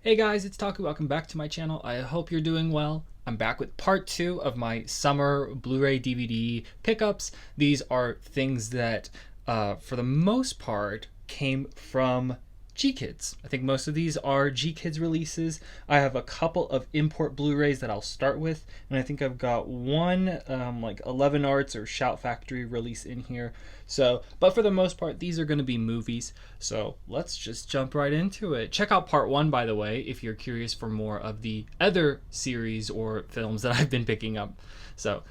Hey guys, it's Taku. Welcome back to my channel. I hope you're doing well. I'm back with part 2 of my summer Blu-ray DVD pickups. These are things that, for the most part, came from Gkids. I think most of these are Gkids releases. I have a couple of import Blu-rays that I'll start with, and I think I've got one like 11 Arts or Shout Factory release in here. So, but for the most part, these are going to be movies. So let's just jump right into it. Check out part 1, by the way, if you're curious for more of the other series or films that I've been picking up. So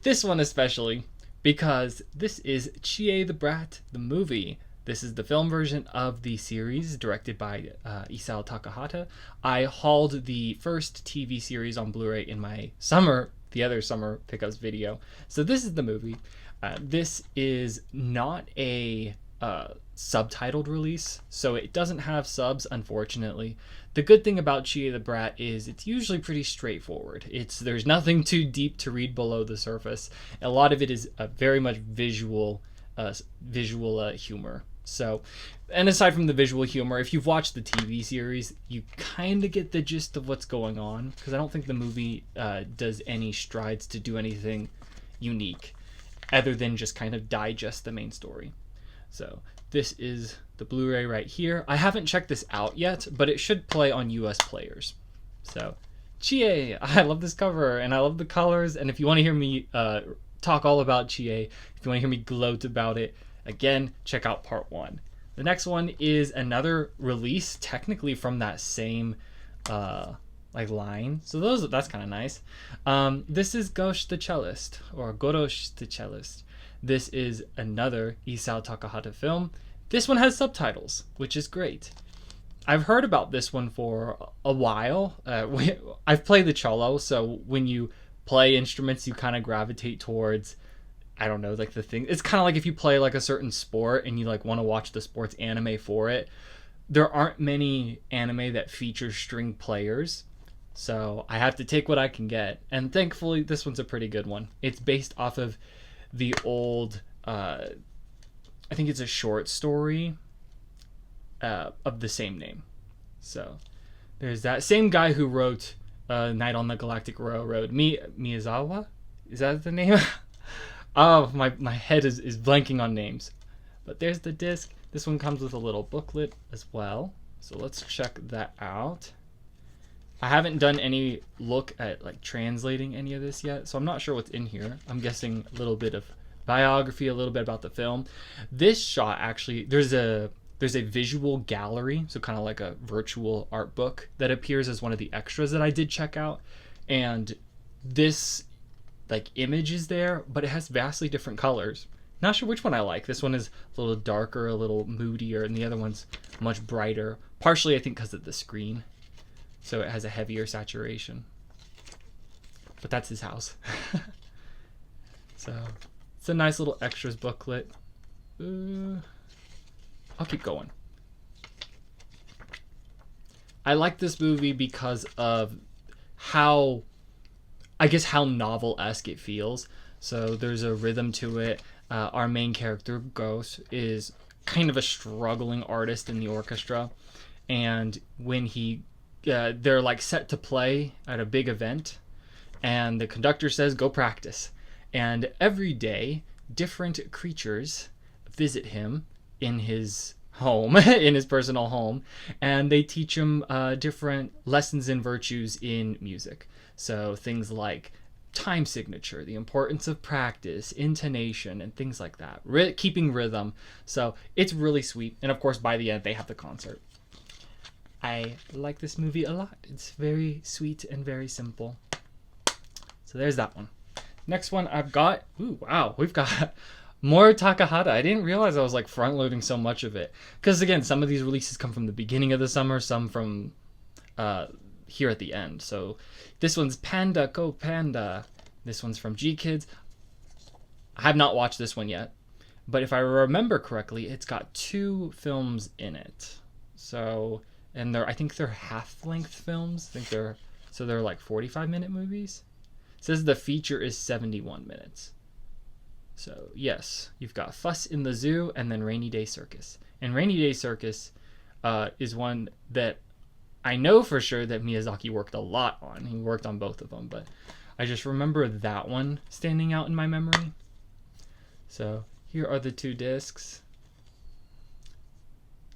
this one especially, because this is Chie the Brat The Movie. This is the film version of the series directed by Isao Takahata. I hauled the first TV series on Blu-ray in my the other summer pickups video. So this is the movie. This is not a subtitled release, so it doesn't have subs, unfortunately. The good thing about Chie the Brat is it's usually pretty straightforward. There's nothing too deep to read below the surface. A lot of it is very much visual humor. So, and aside from the visual humor, if you've watched the TV series, you kind of get the gist of what's going on, because I don't think the movie does any strides to do anything unique other than just kind of digest the main story. So this is the Blu-ray right here. I haven't checked this out yet, but it should play on US players. So Chie, I love this cover and I love the colors, and if you want to hear me talk all about Chie, if you want to hear me gloat about it, again, check out part 1. The next one is another release, technically from that same line. So that's kind of nice. This is Gosh the Cellist, or Goros the Cellist. This is another Isao Takahata film. This one has subtitles, which is great. I've heard about this one for a while. I've played the cello, so when you play instruments, you kind of gravitate towards, I don't know, like the thing. It's kind of like if you play like a certain sport and you like want to watch the sports anime for it. There aren't many anime that feature string players, so I have to take what I can get. And thankfully, this one's a pretty good one. It's based off of the old, I think it's a short story of the same name. So there's that. Same guy who wrote Night on the Galactic Railroad. Miyazawa? Is that the name? Oh, my head is blanking on names. But there's the disc. This one comes with a little booklet as well. So let's check that out. I haven't done any look at like translating any of this yet, so I'm not sure what's in here. I'm guessing a little bit of biography, a little bit about the film. This shot actually, there's a visual gallery, so kind of like a virtual art book that appears as one of the extras that I did check out. And this like image is there, but it has vastly different colors. Not sure which one I like. This one is a little darker, a little moodier, and the other one's much brighter. Partially, I think, because of the screen. So it has a heavier saturation. But that's his house. So it's a nice little extras booklet. I'll keep going. I like this movie because of how novel-esque it feels. So there's a rhythm to it. Our main character, Goros, is kind of a struggling artist in the orchestra. And when they're like set to play at a big event, and the conductor says, go practice. And every day, different creatures visit him in his home, in his personal home, and they teach him different lessons and virtues in music. So things like time signature, the importance of practice, intonation, and things like that. Keeping rhythm. So it's really sweet. And of course, by the end, they have the concert. I like this movie a lot. It's very sweet and very simple. So there's that one. Next one I've got, ooh, wow, we've got more Takahata. I didn't realize I was like front loading so much of it. Because again, some of these releases come from the beginning of the summer, some from here at the end. So this one's Panda Co Panda. This one's from Gkids. I have not watched this one yet, but if I remember correctly, it's got 2 films in it. So, and I think they're half-length films. They're like 45-minute movies. It says the feature is 71 minutes. So yes, you've got Fuss in the Zoo and then Rainy Day Circus. And Rainy Day Circus is one that I know for sure that Miyazaki worked a lot on. He worked on both of them, but I just remember that one standing out in my memory. So here are the 2 discs.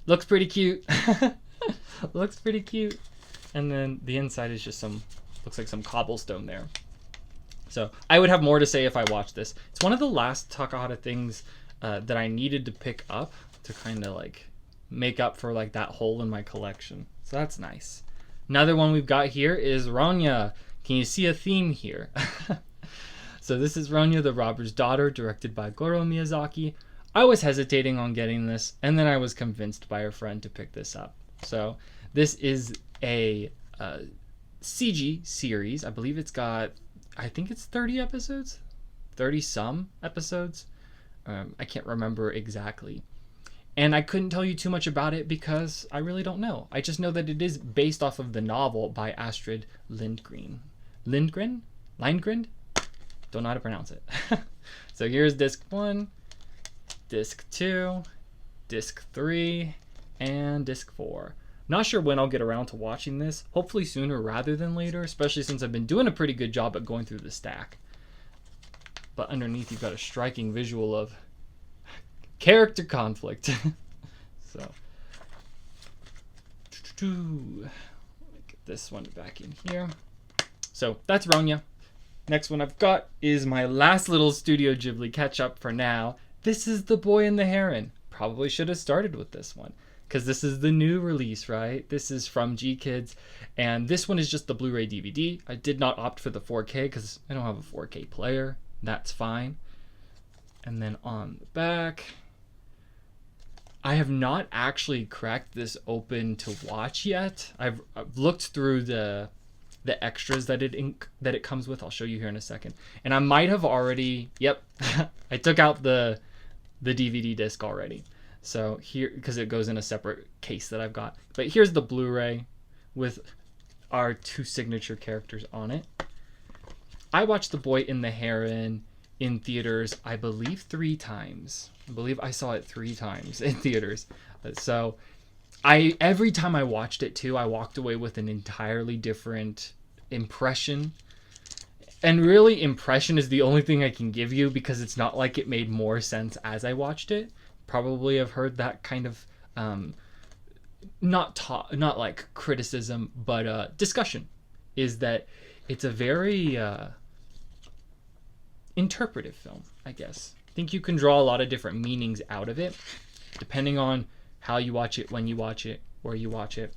Looks pretty cute. Looks pretty cute. And then the inside is just looks like some cobblestone there. So I would have more to say if I watched this. It's one of the last Takahata things that I needed to pick up to kind of like make up for like that hole in my collection. So that's nice. Another one we've got here is Rona. Can you see a theme here? So this is Rona the Robber's Daughter, directed by Goro Miyazaki. I was hesitating on getting this, and then I was convinced by a friend to pick this up. So this is a CG series. I believe it's got, I think it's 30 episodes? 30 some episodes? I can't remember exactly. And I couldn't tell you too much about it because I really don't know. I just know that it is based off of the novel by Astrid Lindgren. Lindgren? Don't know how to pronounce it. So here's disc 1, disc 2, disc 3, and disc 4. Not sure when I'll get around to watching this. Hopefully sooner rather than later, especially since I've been doing a pretty good job at going through the stack. But underneath you've got a striking visual of character conflict. So, get this one back in here. So that's Rona. Next one I've got is my last little Studio Ghibli catch up for now. This is The Boy and the Heron. Probably should have started with this one, because this is the new release, right? This is from Gkids, and this one is just the Blu-ray DVD. I did not opt for the 4K because I don't have a 4K player. That's fine. And then on the back, I have not actually cracked this open to watch yet. I've looked through the extras that it comes with. I'll show you here in a second. And I might have already, yep, I took out the DVD disc already. So here, because it goes in a separate case that I've got. But here's the Blu-ray with our 2 signature characters on it. I watched The Boy and the Heron in theaters, I believe 3 times. I believe I saw it 3 times in theaters. So every time I watched it too, I walked away with an entirely different impression. And really, impression is the only thing I can give you because it's not like it made more sense as I watched it. Probably have heard that kind of not like criticism, but discussion, is that it's a very interpretive film, I guess. I think you can draw a lot of different meanings out of it, depending on how you watch it, when you watch it, where you watch it.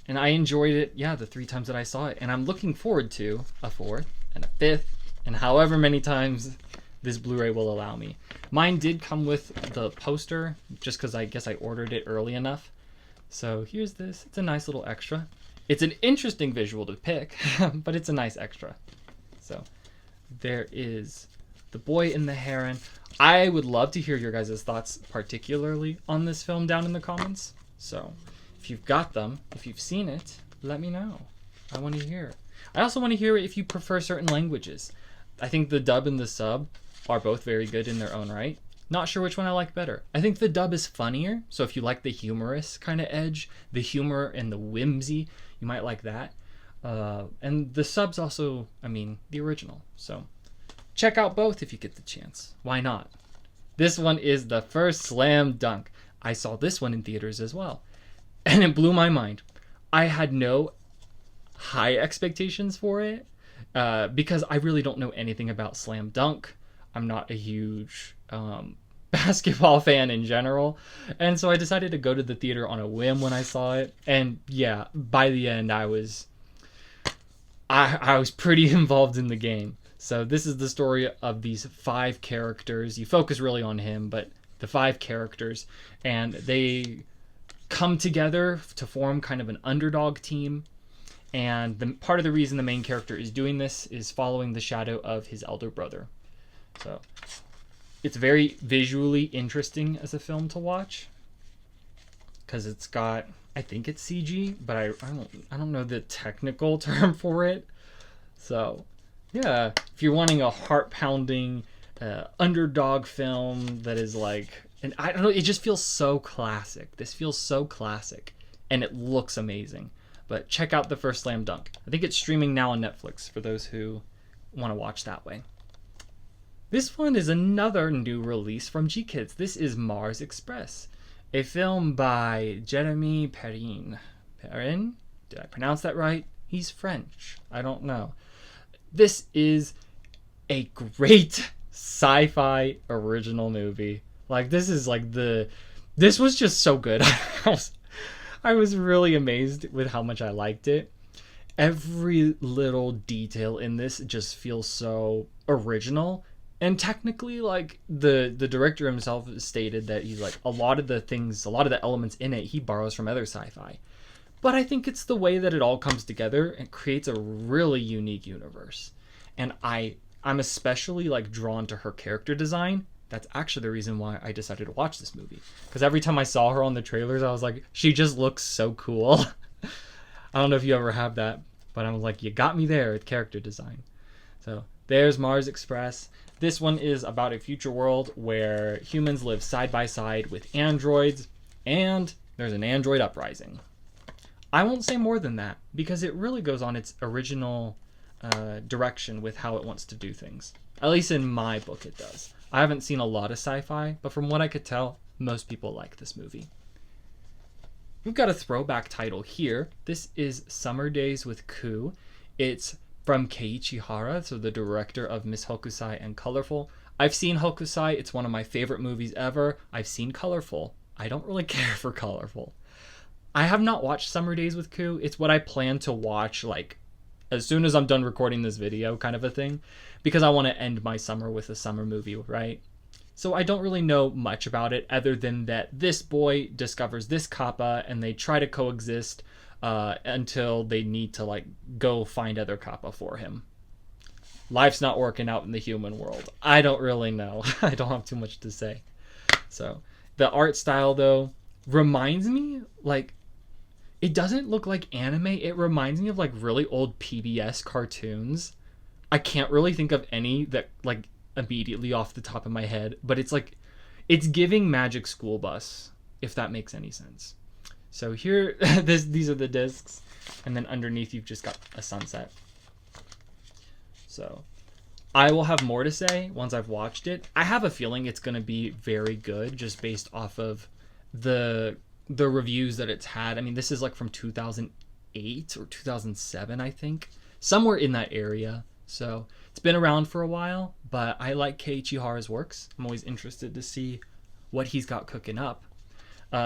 And I enjoyed it, yeah, the 3 times that I saw it. And I'm looking forward to a 4th and a 5th, and however many times this Blu-ray will allow me. Mine did come with the poster, just because I guess I ordered it early enough. So here's this. It's a nice little extra. It's an interesting visual to pick, but it's a nice extra. So there is The Boy and the Heron. I would love to hear your guys' thoughts, particularly on this film, down in the comments. So if you've got them, if you've seen it, let me know. I want to hear. I also want to hear if you prefer certain languages. I think the dub and the sub are both very good in their own right. Not sure which one I like better. I think the dub is funnier, so if you like the humorous kind of edge, the humor and the whimsy, you might like that. And the sub's also, I mean, the original. So check out both if you get the chance. Why not? This one is the first slam dunk. I saw this one in theaters as well, and it blew my mind. I had no high expectations for it because I really don't know anything about slam dunk. I'm not a huge basketball fan in general, and so I decided to go to the theater on a whim when I saw it. And yeah, by the end I was pretty involved in the game. So this is the story of these 5 characters. You focus really on him, but the 5 characters, and they come together to form kind of an underdog team. And part of the reason the main character is doing this is following the shadow of his elder brother. So it's very visually interesting as a film to watch, because it's got, I think it's CG, but I don't know the technical term for it. So yeah, if you're wanting a heart-pounding underdog film that is like, and I don't know, it just feels so classic. This feels so classic and it looks amazing. But check out the first Slam Dunk. I think it's streaming now on Netflix for those who want to watch that way. This one is another new release from Gkids. This is Mars Express, a film by Jeremy Perrin. Perrin? Did I pronounce that right? He's French. I don't know. This is a great sci-fi original movie. Like, this is like this was just so good. I was really amazed with how much I liked it. Every little detail in this just feels so original. And technically, like, the director himself stated that he's like, a lot of the elements in it, he borrows from other sci-fi. But I think it's the way that it all comes together and creates a really unique universe. And I'm especially, like, drawn to her character design. That's actually the reason why I decided to watch this movie. Because every time I saw her on the trailers, I was like, she just looks so cool. I don't know if you ever have that, but I was like, you got me there with character design. So there's Mars Express. This one is about a future world where humans live side by side with androids, and there's an android uprising. I won't say more than that, because it really goes on its original direction with how it wants to do things. At least in my book it does. I haven't seen a lot of sci-fi, but from what I could tell, most people like this movie. We've got a throwback title here. This is Summer Days with Ku. It's from Keiichi Hara, so the director of Miss Hokusai and Colorful. I've seen Hokusai. It's one of my favorite movies ever. I've seen Colorful. I don't really care for Colorful. I have not watched Summer Days with Ku. It's what I plan to watch, like, as soon as I'm done recording this video, kind of a thing, because I want to end my summer with a summer movie, right? So I don't really know much about it other than that this boy discovers this kappa and they try to coexist until they need to, like, go find other kappa for him. Life's not working out in the human world. I don't really know. I don't have too much to say. So the art style, though, reminds me, like, it doesn't look like anime. It reminds me of, like, really old PBS cartoons. I can't really think of any that, like, immediately off the top of my head, but it's like, it's giving Magic School Bus, if that makes any sense. So here, these are the discs, and then underneath you've just got a sunset. So I will have more to say once I've watched it. I have a feeling it's going to be very good just based off of the reviews that it's had. I mean, this is like from 2008 or 2007, I think, somewhere in that area. So it's been around for a while, but I like Keiichi Hara's works. I'm always interested to see what he's got cooking up.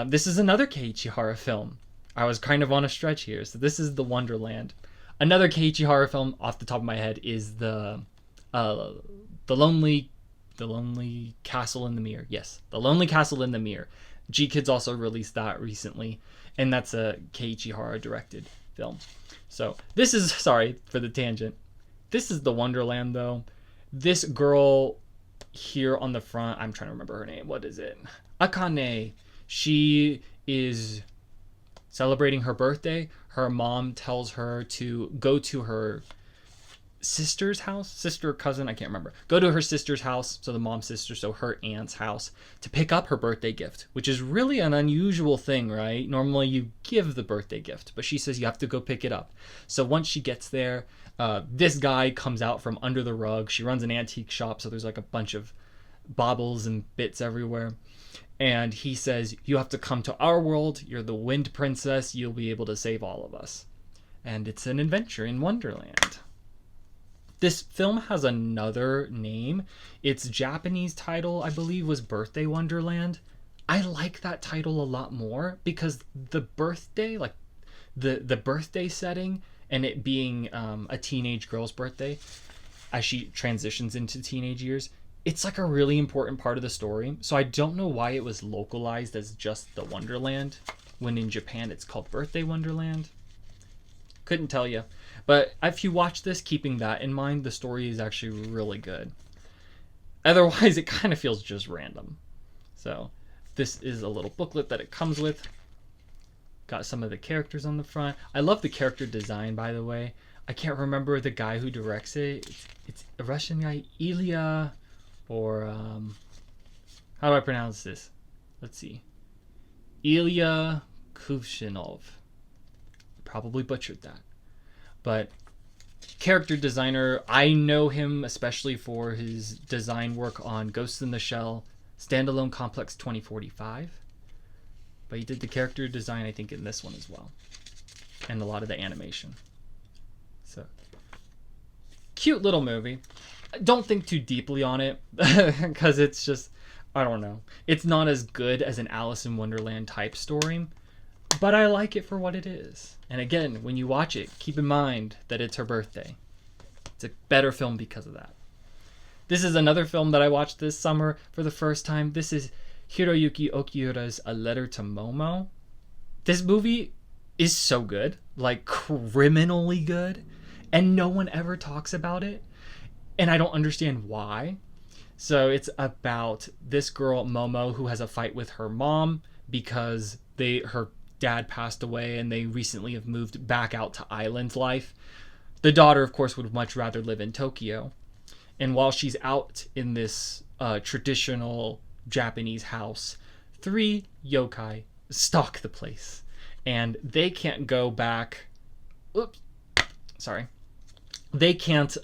This is another Keiichi Hara film. I was kind of on a stretch here. So this is the Wonderland. Another Keiichi Hara film off the top of my head is the Lonely Castle in the Mirror. Yes, The Lonely Castle in the Mirror. Gkids also released that recently, and that's a Keiichi Hara directed film. So this is, sorry for the tangent. This is the Wonderland, though. This girl here on the front, I'm trying to remember her name. What is it? Akane. She is celebrating her birthday. Her mom tells her to go to her sister's house, sister or cousin, I can't remember. Go to her sister's house, so the mom's sister, so her aunt's house, to pick up her birthday gift, which is really an unusual thing, right? Normally you give the birthday gift, but she says you have to go pick it up. So once she gets there, this guy comes out from under the rug. She runs an antique shop, so there's like a bunch of baubles and bits everywhere. And he says, you have to come to our world. You're the Wind Princess. You'll be able to save all of us. And it's an adventure in Wonderland. This film has another name. Its Japanese title, I believe, was Birthday Wonderland. I like that title a lot more because the birthday, like the birthday setting, and it being a teenage girl's birthday as she transitions into teenage years, it's like a really important part of the story. So I don't know why it was localized as just the Wonderland when in Japan it's called Birthday Wonderland. Couldn't tell you. But if you watch this, keeping that in mind, the story is actually really good. Otherwise, it kind of feels just random. So this is a little booklet that it comes with. Got some of the characters on the front. I love the character design, by the way. I can't remember the guy who directs it. It's a Russian guy, Ilya, or how do I pronounce this? Let's see. Ilya Kushunov. Probably butchered that. But character designer, I know him especially for his design work on Ghost in the Shell, Standalone Complex 2045. But he did the character design, I think, in this one as well. And a lot of the animation. So, cute little movie. Don't think too deeply on it, because it's just, I don't know. It's not as good as an Alice in Wonderland type story, but I like it for what it is. And again, when you watch it, keep in mind that it's her birthday. It's a better film because of that. This is another film that I watched this summer for the first time. This is Hiroyuki Okiura's A Letter to Momo. This movie is so good, like criminally good, and no one ever talks about it. And I don't understand why. So it's about this girl, Momo, who has a fight with her mom because her dad passed away and they recently have moved back out to island life. The daughter, of course, would much rather live in Tokyo. And while she's out in this traditional Japanese house, 3 yokai stalk the place. And they can't go back. Oops. Sorry. They can't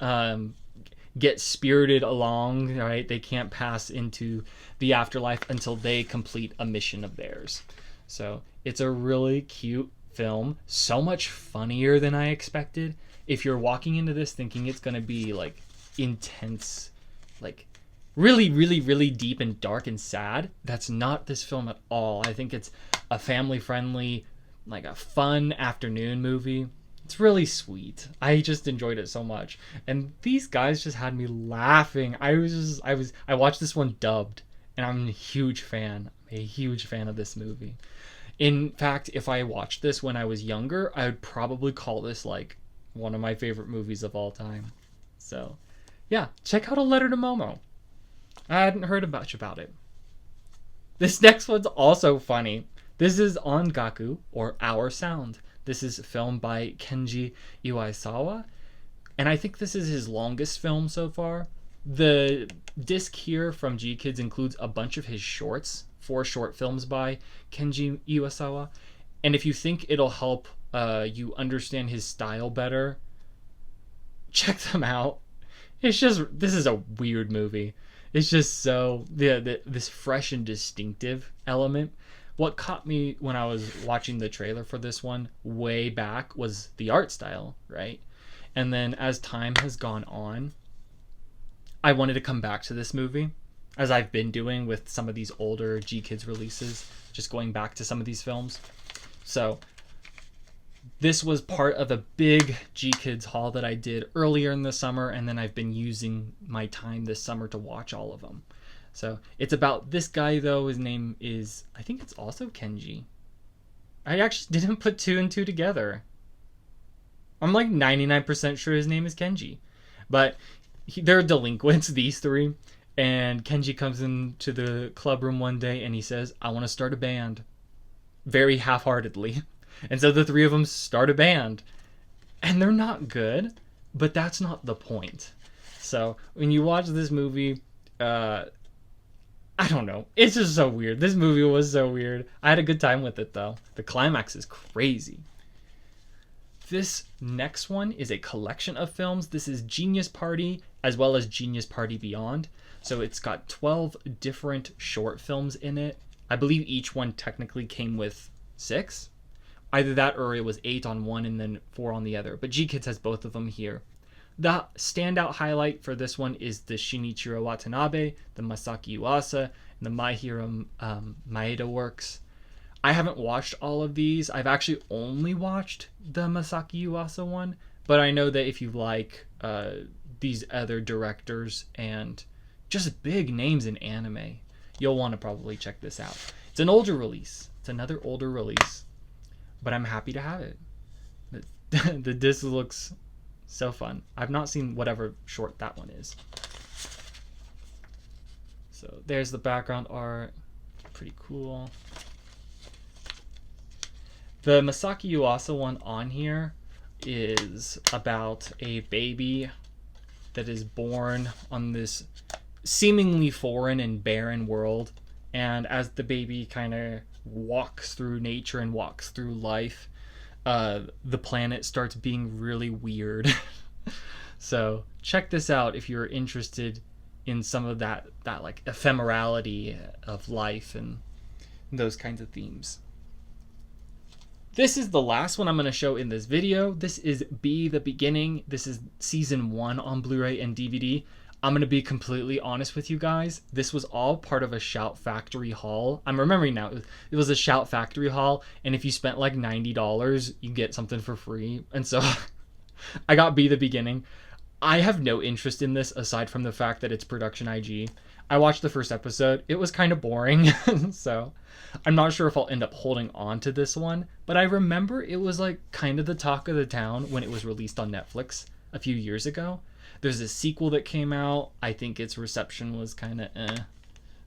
get spirited along, right? They can't pass into the afterlife until they complete a mission of theirs. So it's a really cute film, so much funnier than I expected. If you're walking into this thinking it's going to be like intense, like really, really, really deep and dark and sad, that's not this film at all. I think it's a family-friendly, like a fun afternoon movie. It's really sweet. I just enjoyed it so much. And these guys just had me laughing. I watched this one dubbed, and I'm a huge fan. I'm a huge fan of this movie. In fact, if I watched this when I was younger, I would probably call this like one of my favorite movies of all time. So, yeah, check out A Letter to Momo. I hadn't heard much about it. This next one's also funny. This is Ongaku, or Our Sound. This is filmed by Kenji Iwaisawa, and I think this is his longest film so far. The disc here from Gkids includes a bunch of his shorts, 4 short films by Kenji Iwaisawa, and if you think it'll help you understand his style better, check them out. This is a weird movie. It's just so, this fresh and distinctive element. What caught me when I was watching the trailer for this one way back was the art style, right? And then as time has gone on, I wanted to come back to this movie, as I've been doing with some of these older Gkids releases, just going back to some of these films. So this was part of a big Gkids haul that I did earlier in the summer, and then I've been using my time this summer to watch all of them. So it's about this guy, though. His name is, I think it's also Kenji. I actually didn't put 2 and 2 together. I'm like 99% sure his name is Kenji. But they're delinquents, these 3. And Kenji comes into the club room one day and he says, I want to start a band. Very half-heartedly. And so the 3 of them start a band. And they're not good, but that's not the point. So when you watch this movie, I don't know. It's just so weird. This movie was so weird. I had a good time with it, though. The climax is crazy. This next one is a collection of films. This is Genius Party, as well as Genius Party Beyond. So it's got 12 different short films in it. I believe each one technically came with 6. Either that or it was 8 on one and then 4 on the other. But Gkids has both of them here. The standout highlight for this one is the Shinichiro Watanabe, the Masaki Yuasa, and the My Hero Maeda works. I haven't watched all of these. I've actually only watched the Masaki Yuasa one, but I know that if you like these other directors and just big names in anime, you'll want to probably check this out. It's an older release. It's another older release, but I'm happy to have it. The disc looks so fun. I've not seen whatever short that one is. So there's the background art. Pretty cool. The Masaki Yuasa one on here is about a baby that is born on this seemingly foreign and barren world. And as the baby kind of walks through nature and walks through life, the planet starts being really weird. So check this out if you're interested in some of that like ephemerality of life and those kinds of themes. This is the last one I'm going to show in this video. This is Be the Beginning. This is season 1 on Blu-ray and DVD. I'm going to be completely honest with you guys. This was all part of a Shout Factory haul. I'm remembering now. It was a Shout Factory haul, and if you spent like $90, you get something for free. And so I got Be the Beginning. I have no interest in this aside from the fact that it's production IG. I watched the first episode. It was kind of boring. So I'm not sure if I'll end up holding on to this one. But I remember it was like kind of the talk of the town when it was released on Netflix a few years ago. There's a sequel that came out. I think its reception was kind of eh.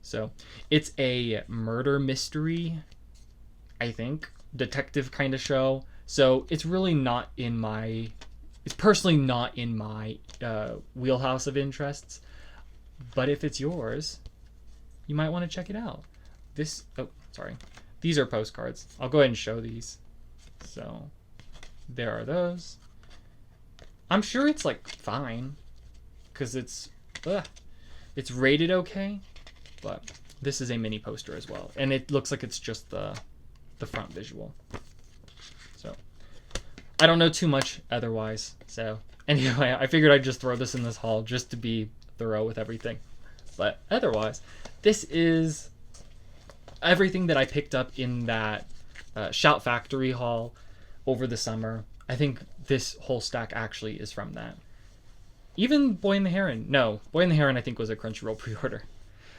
So it's a murder mystery, I think, detective kind of show. So it's really not in my... It's personally not in my wheelhouse of interests, but if it's yours, you might want to check it out. These are postcards. I'll go ahead and show these. So there are those. I'm sure it's like fine, because it's rated okay, but this is a mini poster as well, and it looks like it's just the front visual. So I don't know too much otherwise. So anyway, I figured I'd just throw this in this haul just to be thorough with everything. But otherwise, this is everything that I picked up in that Shout Factory haul over the summer. I think this whole stack actually is from that. Even Boy and the Heron. No, Boy and the Heron I think was a Crunchyroll pre-order.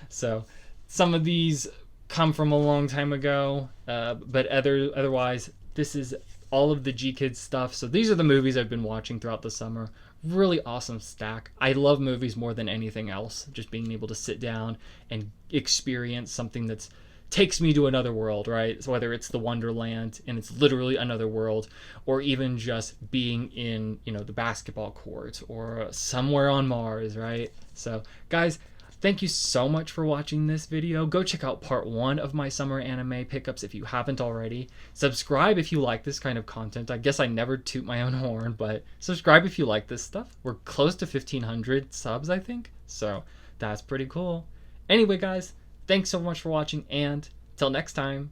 So some of these come from a long time ago, but otherwise, this is all of the Gkids stuff. So these are the movies I've been watching throughout the summer. Really awesome stack. I love movies more than anything else. Just being able to sit down and experience something that's takes me to another world, right? So whether it's the Wonderland and it's literally another world, or even just being in, the basketball court or somewhere on Mars, right? So guys, thank you so much for watching this video. Go check out part 1 of my summer anime pickups if you haven't already. Subscribe if you like this kind of content. I guess I never toot my own horn, but subscribe if you like this stuff. We're close to 1,500 subs, I think. So that's pretty cool. Anyway, guys, thanks so much for watching, and till next time.